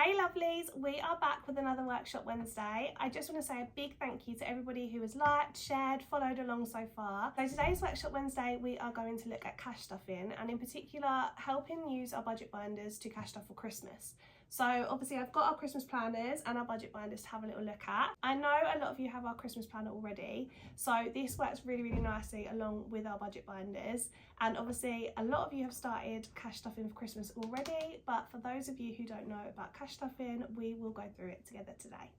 Hey lovelies, we are back with another Workshop Wednesday. I just want to say a big thank you to everybody who has liked, shared, followed along so far. So today's Workshop Wednesday, we are going to look at cash stuffing and in particular helping use our budget binders to cash stuff for Christmas. So obviously I've got our Christmas planners and our budget binders to have a little look at. I know a lot of you have our Christmas planner already, so this works really nicely along with our budget binders. And obviously a lot of you have started cash stuffing for Christmas already, but for those of you who don't know about cash stuffing, we will go through it together today.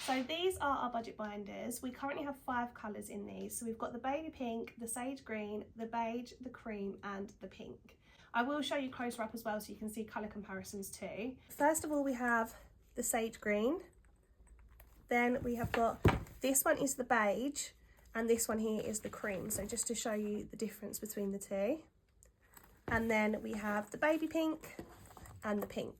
So these are our budget binders. We currently have 5 colours in these. So we've got the baby pink, the sage green, the beige, the cream and the pink. I will show you closer up as well so you can see colour comparisons too. First of all, we have the sage green. Then we have got, this one is the beige and this one here is the cream. So just to show you the difference between the two. And then we have the baby pink and the pink.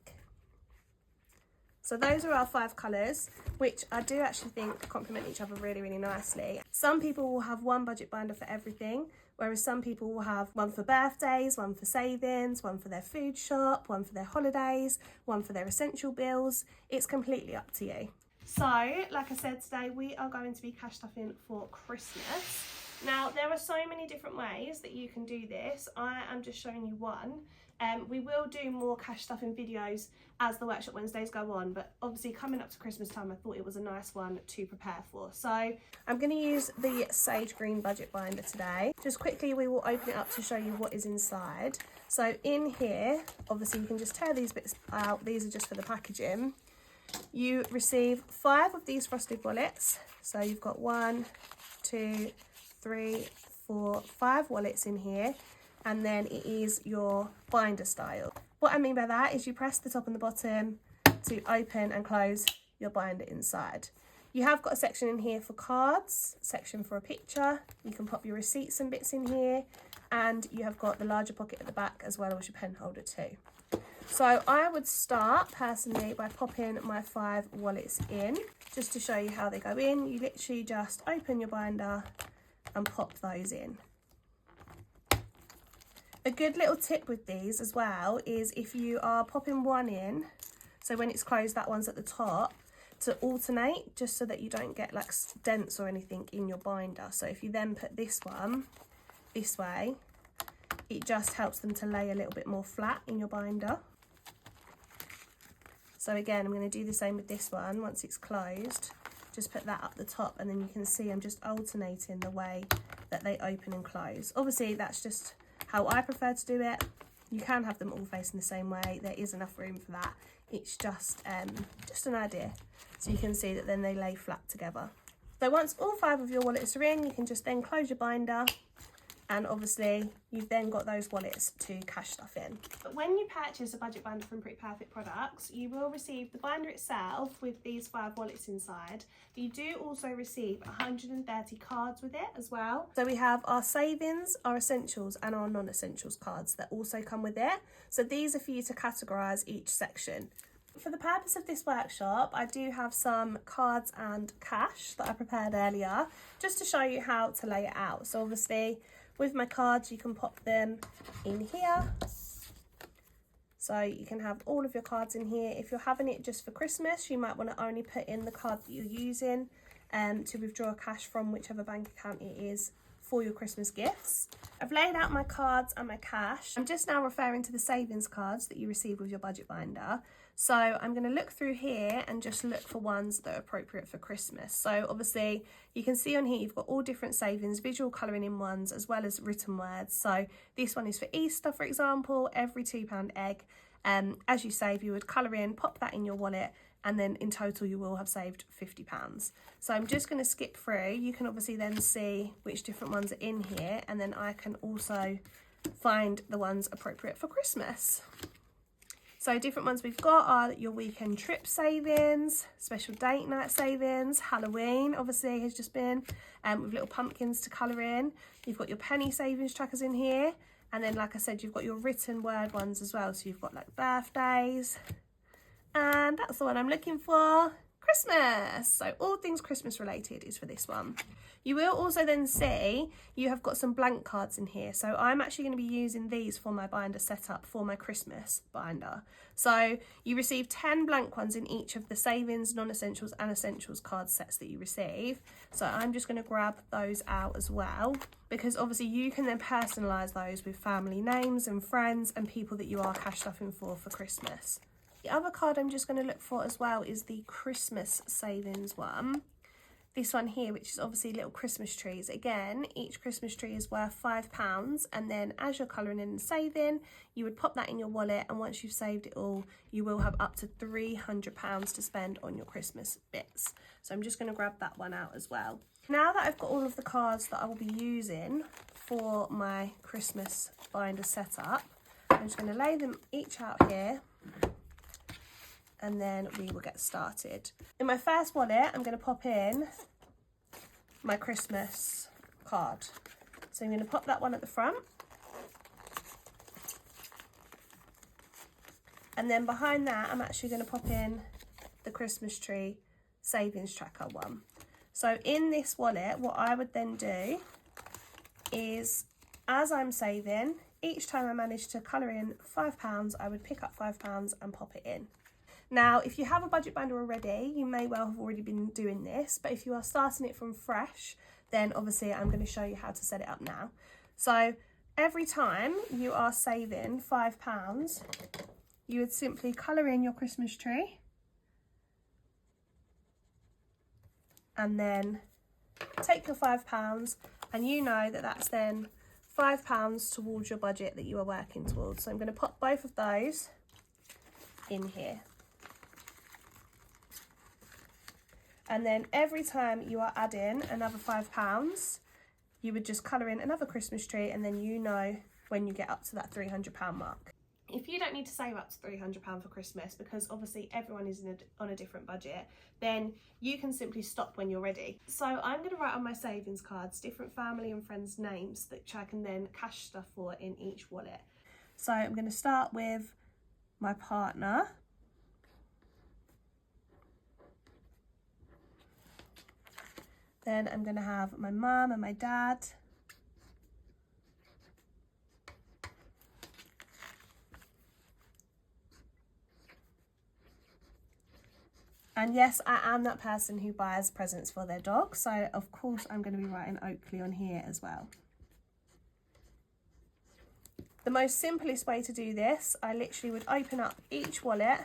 So those are our 5 colours, which I do actually think complement each other really nicely. Some people will have one budget binder for everything, whereas some people will have one for birthdays, one for savings, one for their food shop, one for their holidays, one for their essential bills. It's completely up to you. So, like I said, today we are going to be cash stuffing for Christmas. Now, there are so many different ways that you can do this. I am just showing you one. We will do more cash stuffing videos as the Workshop Wednesdays go on, but obviously coming up to Christmas time, I thought it was a nice one to prepare for. So I'm going to use the sage green budget binder today. Just quickly, we will open it up to show you what is inside. So in here, obviously you can just tear these bits out. These are just for the packaging. You receive 5 of these frosted wallets. So you've got 1, 2, 3, 4, 5 wallets in here. And then it is your binder style. What I mean by that is you press the top and the bottom to open and close your binder inside. You have got a section in here for cards, section for a picture. You can pop your receipts and bits in here, and you have got the larger pocket at the back as well as your pen holder too. So I would start personally by popping my 5 wallets in, just to show you how they go in. You literally just open your binder and pop those in. A good little tip with these as well is if you are popping one in, so when it's closed that one's at the top, to alternate just so that you don't get like dents or anything in your binder. So if you then put this one this way, it just helps them to lay a little bit more flat in your binder. So again, I'm going to do the same with this one. Once it's closed, just put that up the top and then you can see I'm just alternating the way that they open and close. Obviously that's just how I prefer to do it. You can have them all facing the same way. There is enough room for that. It's just an idea. So you can see that then they lay flat together. So once all 5 of your wallets are in, you can just then close your binder. And obviously you've then got those wallets to cash stuff in. But when you purchase a budget binder from Pretty Perfect Products, you will receive the binder itself with these 5 wallets inside. But you do also receive 130 cards with it as well. So we have our savings, our essentials and our non-essentials cards that also come with it. So these are for you to categorise each section. For the purpose of this workshop, I do have some cards and cash that I prepared earlier, just to show you how to lay it out. So obviously, with my cards, you can pop them in here. So you can have all of your cards in here. If you're having it just for Christmas, you might want to only put in the card that you're using to withdraw cash from whichever bank account it is for your Christmas gifts. I've laid out my cards and my cash. I'm just now referring to the savings cards that you receive with your budget binder. So I'm going to look through here and just look for ones that are appropriate for Christmas. So obviously you can see on here you've got all different savings, visual colouring in ones as well as written words. So this one is for Easter, for example, every £2 egg. As you save, you would colour in, pop that in your wallet, and then in total you will have saved £50. So I'm just going to skip through. You can obviously then see which different ones are in here, and then I can also find the ones appropriate for Christmas. So different ones we've got are your weekend trip savings, special date night savings, Halloween obviously has just been, with little pumpkins to colour in. You've got your penny savings trackers in here, and then like I said, you've got your written word ones as well. So you've got like birthdays, and that's the one I'm looking for. Christmas. So all things Christmas related is for this one. You will also then see you have got some blank cards in here. So I'm actually going to be using these for my binder setup for my Christmas binder. So you receive 10 blank ones in each of the savings, non-essentials and essentials card sets that you receive. So I'm just going to grab those out as well, because obviously you can then personalise those with family names and friends and people that you are cash stuffing for Christmas. The other card I'm just going to look for as well is the Christmas savings one. This one here, which is obviously little Christmas trees. Again, each Christmas tree is worth £5, and then as you're colouring in and saving, you would pop that in your wallet, and once you've saved it all, you will have up to £300 to spend on your Christmas bits. So I'm just going to grab that one out as well. Now that I've got all of the cards that I will be using for my Christmas binder setup, I'm just going to lay them each out here, and then we will get started. In my first wallet, I'm going to pop in my Christmas card. So I'm going to pop that one at the front. And then behind that, I'm actually going to pop in the Christmas tree savings tracker one. So in this wallet, what I would then do is, as I'm saving, each time I manage to colour in £5, I would pick up £5 and pop it in. Now, if you have a budget binder already, you may well have already been doing this, but if you are starting it from fresh, then obviously I'm going to show you how to set it up now. So every time you are saving £5, you would simply colour in your Christmas tree and then take your £5, and you know that that's then £5 towards your budget that you are working towards. So I'm going to pop both of those in here. And then every time you are adding another £5, you would just colour in another Christmas tree, and then you know when you get up to that £300 mark. If you don't need to save up to £300 for Christmas, because obviously everyone is on a different budget, then you can simply stop when you're ready. So I'm going to write on my savings cards different family and friends' names that I can then cash stuff for in each wallet. So I'm going to start with my partner. Then I'm going to have my mum and my dad. And yes, I am that person who buys presents for their dog, so of course I'm going to be writing Oakley on here as well. The most simplest way to do this, I literally would open up each wallet,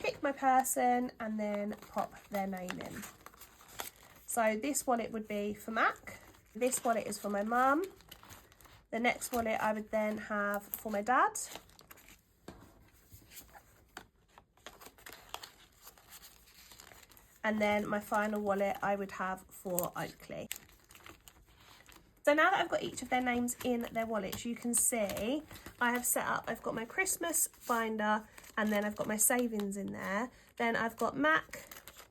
pick my person, and then pop their name in. So this wallet would be for Mac, this wallet is for my mum, the next wallet I would then have for my dad, and then my final wallet I would have for Oakley. So now that I've got each of their names in their wallets, you can see I have set up, I've got my Christmas binder, and then I've got my savings in there. Then I've got Mac,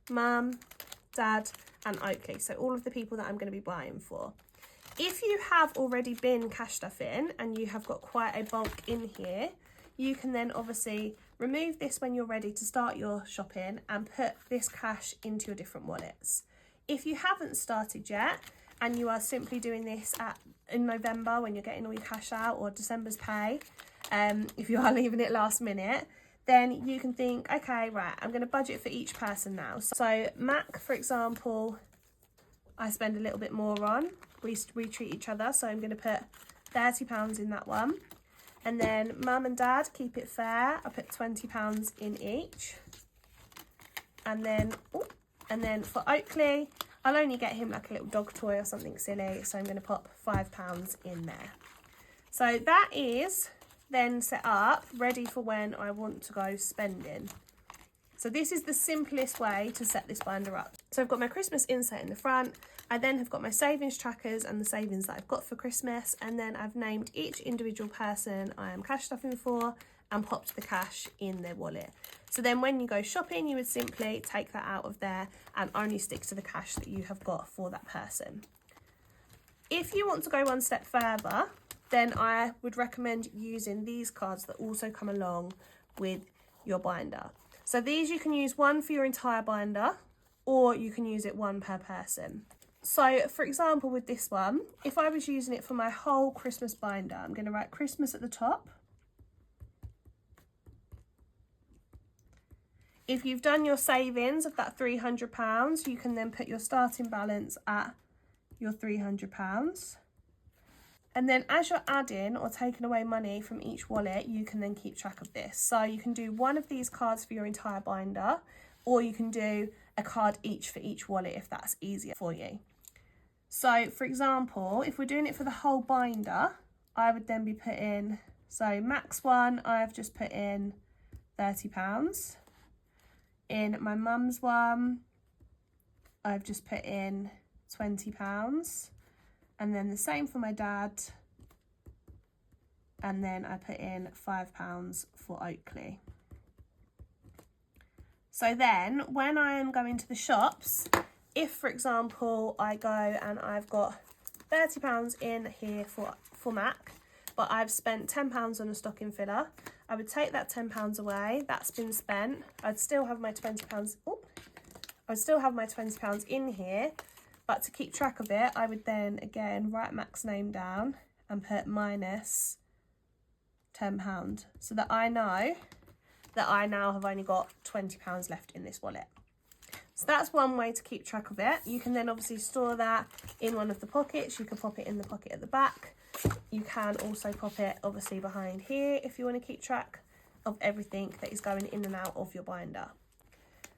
Mum, Dad, and Oakley, so all of the people that I'm going to be buying for. If you have already been cash stuffing and you have got quite a bulk in here, you can then obviously remove this when you're ready to start your shopping and put this cash into your different wallets. If you haven't started yet and you are simply doing this in November when you're getting all your cash out, or December's pay, if you are leaving it last minute, then you can think, okay, right, I'm going to budget for each person now. So Mac, for example, I spend a little bit more on. We treat each other, so I'm going to put £30 in that one. And then Mum and Dad, keep it fair, I put £20 in each. And then for Oakley, I'll only get him like a little dog toy or something silly, so I'm going to pop £5 in there. So that is then set up, ready for when I want to go spending. So this is the simplest way to set this binder up. So I've got my Christmas inset in the front, I then have got my savings trackers and the savings that I've got for Christmas, and then I've named each individual person I am cash stuffing for and popped the cash in their wallet. So then when you go shopping, you would simply take that out of there and only stick to the cash that you have got for that person. If you want to go one step further, then I would recommend using these cards that also come along with your binder. So these you can use one for your entire binder, or you can use it one per person. So for example, with this one, if I was using it for my whole Christmas binder, I'm going to write Christmas at the top. If you've done your savings of that £300, you can then put your starting balance at your £300. And then as you're adding or taking away money from each wallet, you can then keep track of this. So you can do one of these cards for your entire binder, or you can do a card each for each wallet if that's easier for you. So for example, if we're doing it for the whole binder, I would then be putting, so max one, I've just put in £30. In my mum's one, I've just put in £20. And then the same for my dad. And then I put in £5 for Oakley. So then when I am going to the shops, if for example I go and I've got £30 in here for Mac, but I've spent £10 on a stocking filler, I would take that £10 away, that's been spent. I'd still have my £20, I'd still have my £20 in here, but to keep track of it, I would then again write Mac's name down and put minus £10, so that I know that I now have only got £20 left in this wallet. So that's one way to keep track of it. You can then obviously store that in one of the pockets. You can pop it in the pocket at the back. You can also pop it obviously behind here if you want to keep track of everything that is going in and out of your binder.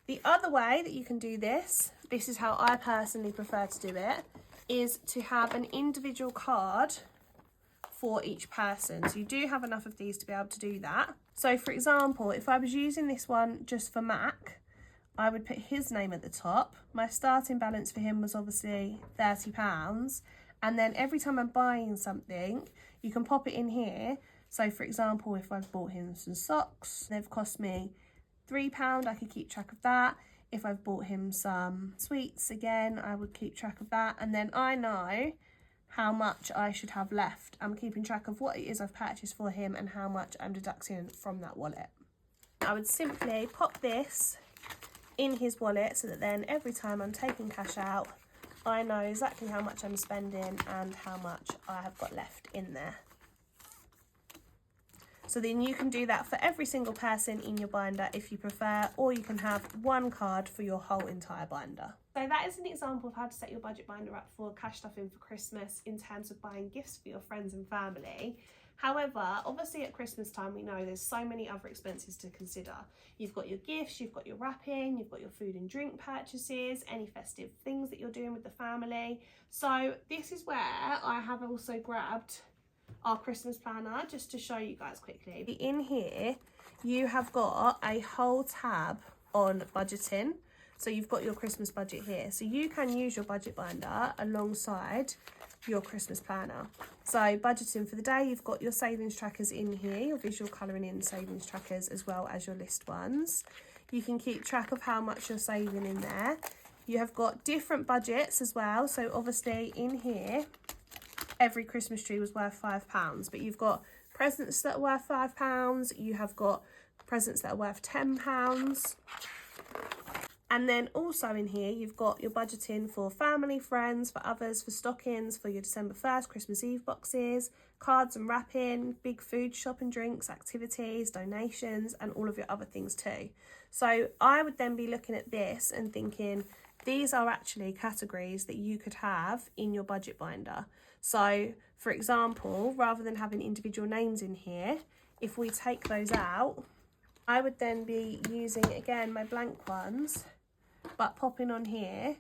The other way that you can do this is how I personally prefer to do it, is to have an individual card for each person. So you do have enough of these to be able to do that. So for example, if I was using this one just for Mac, I would put his name at the top. My starting balance for him was obviously £30. And then every time I'm buying something, you can pop it in here. So for example, if I've bought him some socks, they've cost me £3, I could keep track of that. If I've bought him some sweets, again, I would keep track of that. And then I know how much I should have left. I'm keeping track of what it is I've purchased for him and how much I'm deducting from that wallet. I would simply pop this in his wallet so that then every time I'm taking cash out, I know exactly how much I'm spending and how much I have got left in there. So then you can do that for every single person in your binder if you prefer, or you can have one card for your whole entire binder. So that is an example of how to set your budget binder up for cash stuffing for Christmas in terms of buying gifts for your friends and family. However, obviously at Christmas time, we know there's so many other expenses to consider. You've got your gifts, you've got your wrapping, you've got your food and drink purchases, any festive things that you're doing with the family. So this is where I have also grabbed our Christmas planner just to show you guys quickly. In here, you have got a whole tab on budgeting. So you've got your Christmas budget here. So you can use your budget binder alongside your Christmas planner. So budgeting for the day, you've got your savings trackers in here, your visual colouring in savings trackers, as well as your list ones. You can keep track of how much you're saving in there. You have got different budgets as well. So obviously in here, every Christmas tree was worth £5, but you've got presents that are worth £5. You have got presents that are worth £10. And then also in here, you've got your budgeting for family, friends, for others, for stockings, for your December 1st, Christmas Eve boxes, cards and wrapping, big food, shop and drinks, activities, donations, and all of your other things too. So I would then be looking at this and thinking, these are actually categories that you could have in your budget binder. So for example, rather than having individual names in here, if we take those out, I would then be using, again, my blank ones, but popping on here,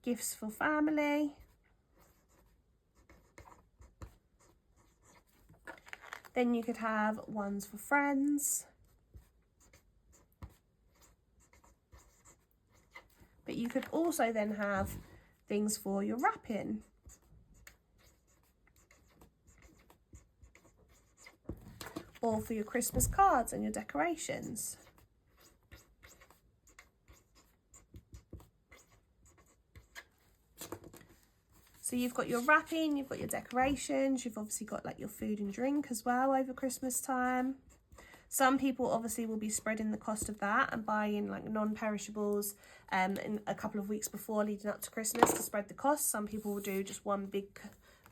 gifts for family, then you could have ones for friends, but you could also then have things for your wrapping, or for your Christmas cards and your decorations. So you've got your wrapping, you've got your decorations, you've obviously got like your food and drink as well over Christmas time. Some people obviously will be spreading the cost of that and buying like non-perishables in a couple of weeks before leading up to Christmas to spread the cost. Some people will do just one big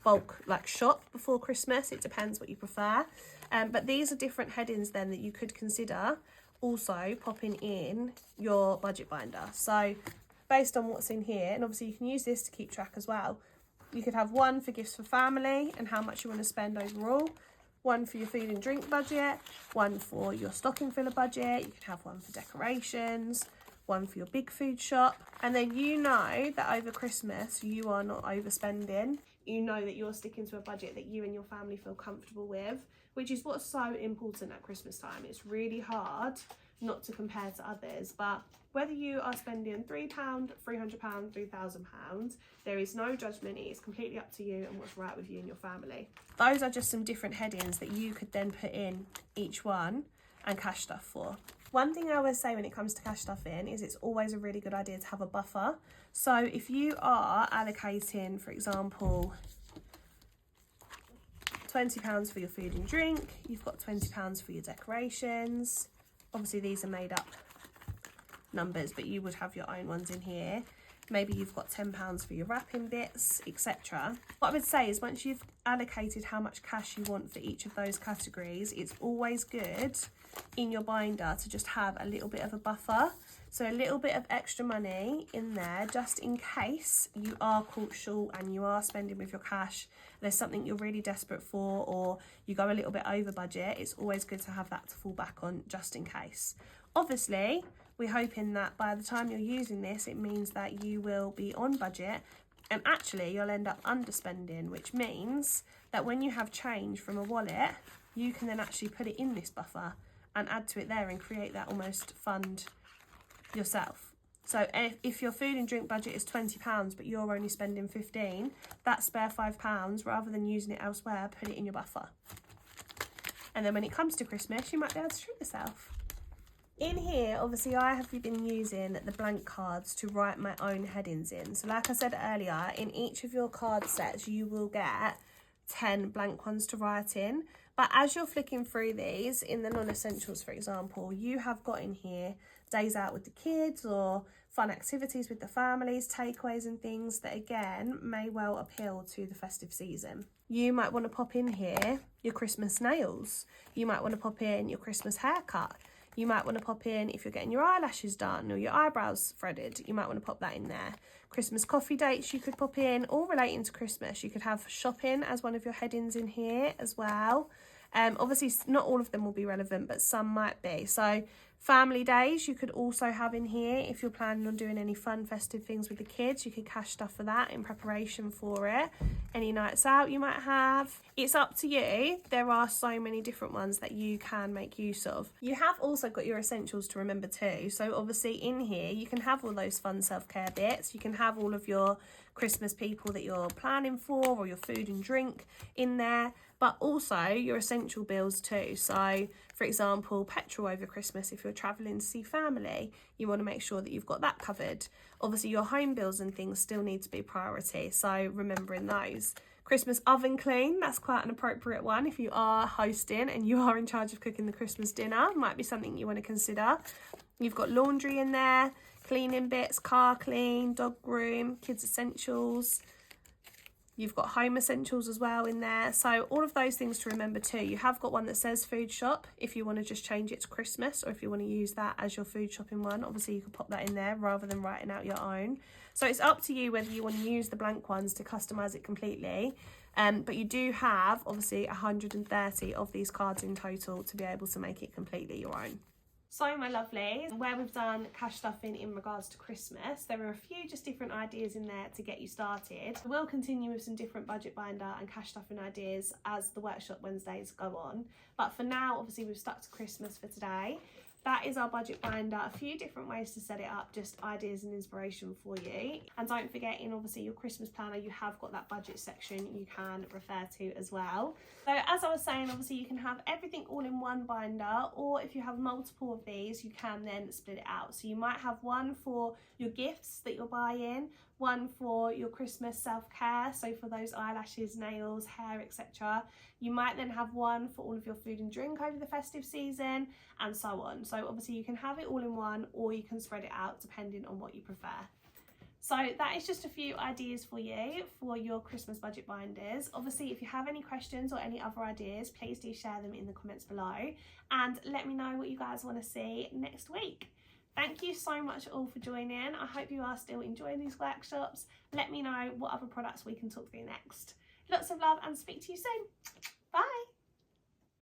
bulk like shop before Christmas. It depends what you prefer. But these are different headings then that you could consider also popping in your budget binder. So based on what's in here, and obviously you can use this to keep track as well. You could have one for gifts for family and how much you want to spend overall, one for your food and drink budget, one for your stocking filler budget, you could have one for decorations, one for your big food shop, and then you know that over Christmas you are not overspending. You know that you're sticking to a budget that you and your family feel comfortable with, which is what's so important at Christmas time. It's really hard not to compare to others, but whether you are spending £3, £300, £3,000, there is no judgment. It is completely up to you and what's right with you and your family. Those are just some different headings that you could then put in each one and cash stuff for. One thing I always say when it comes to cash stuff in is it's always a really good idea to have a buffer. So if you are allocating, for example, £20 for your food and drink, you've got £20 for your decorations. Obviously these are made up numbers, but you would have your own ones in here. Maybe you've got £10 for your wrapping bits, etc. What I would say is once you've allocated how much cash you want for each of those categories, it's always good in your binder to just have a little bit of a buffer. So a little bit of extra money in there just in case you are caught short and you are spending with your cash. There's something you're really desperate for or you go a little bit over budget. It's always good to have that to fall back on just in case. Obviously, we're hoping that by the time you're using this, it means that you will be on budget and actually you'll end up underspending, which means that when you have change from a wallet, you can then actually put it in this buffer and add to it there and create that almost fund yourself. So if your food and drink budget is £20 but you're only spending 15, that spare £5, rather than using it elsewhere, put it in your buffer. And then when it comes to Christmas, you might be able to treat yourself. In here, obviously, I have been using the blank cards to write my own headings in. So like I said earlier, in each of your card sets, you will get 10 blank ones to write in. But as you're flicking through these, in the non-essentials, for example, you have got in here days out with the kids or fun activities with the families, takeaways and things that, again, may well appeal to the festive season. You might want to pop in here your Christmas nails. You might want to pop in your Christmas haircut. You might want to pop in if you're getting your eyelashes done or your eyebrows threaded. You might want to pop that in there. Christmas coffee dates you could pop in, all relating to Christmas. You could have shopping as one of your headings in here as well. Obviously, not all of them will be relevant, but some might be. So family days you could also have in here. If you're planning on doing any fun festive things with the kids, you could cash stuff for that in preparation for it. Any nights out you might have. It's up to you. There are so many different ones that you can make use of. You have also got your essentials to remember too. So obviously in here you can have all those fun self-care bits. You can have all of your Christmas people that you're planning for or your food and drink in there, but also your essential bills too. So for example, petrol over Christmas, if you're traveling to see family, you want to make sure that you've got that covered. Obviously your home bills and things still need to be priority, so remembering those. Christmas oven clean, that's quite an appropriate one if you are hosting and you are in charge of cooking the Christmas dinner, might be something you want to consider. You've got laundry in there, cleaning bits, car clean, dog groom, kids essentials. You've got home essentials as well in there. So all of those things to remember too. You have got one that says food shop if you want to just change it to Christmas, or if you want to use that as your food shopping one. Obviously you could pop that in there rather than writing out your own. So it's up to you whether you want to use the blank ones to customise it completely. But you do have obviously 130 of these cards in total to be able to make it completely your own. So my lovelies, where we've done cash stuffing in regards to Christmas, there are a few just different ideas in there to get you started. We'll continue with some different budget binder and cash stuffing ideas as the workshop Wednesdays go on. But for now, obviously we've stuck to Christmas for today. that is our budget binder. A few different ways to set it up, just ideas and inspiration for you. And don't forget, in obviously your Christmas planner, you have got that budget section you can refer to as well. So as I was saying, obviously you can have everything all in one binder, or if you have multiple of these, you can then split it out. So you might have one for your gifts that you're buying, one for your Christmas self-care, so for those eyelashes, nails, hair, etc. You might then have one for all of your food and drink over the festive season, and so on. So obviously you can have it all in one, or you can spread it out depending on what you prefer. So that is just a few ideas for you for your Christmas budget binders. Obviously, if you have any questions or any other ideas, please do share them in the comments below, and let me know what you guys want to see next week. Thank you so much all for joining. I hope you are still enjoying these workshops. Let me know what other products we can talk through next. Lots of love and speak to you soon. Bye.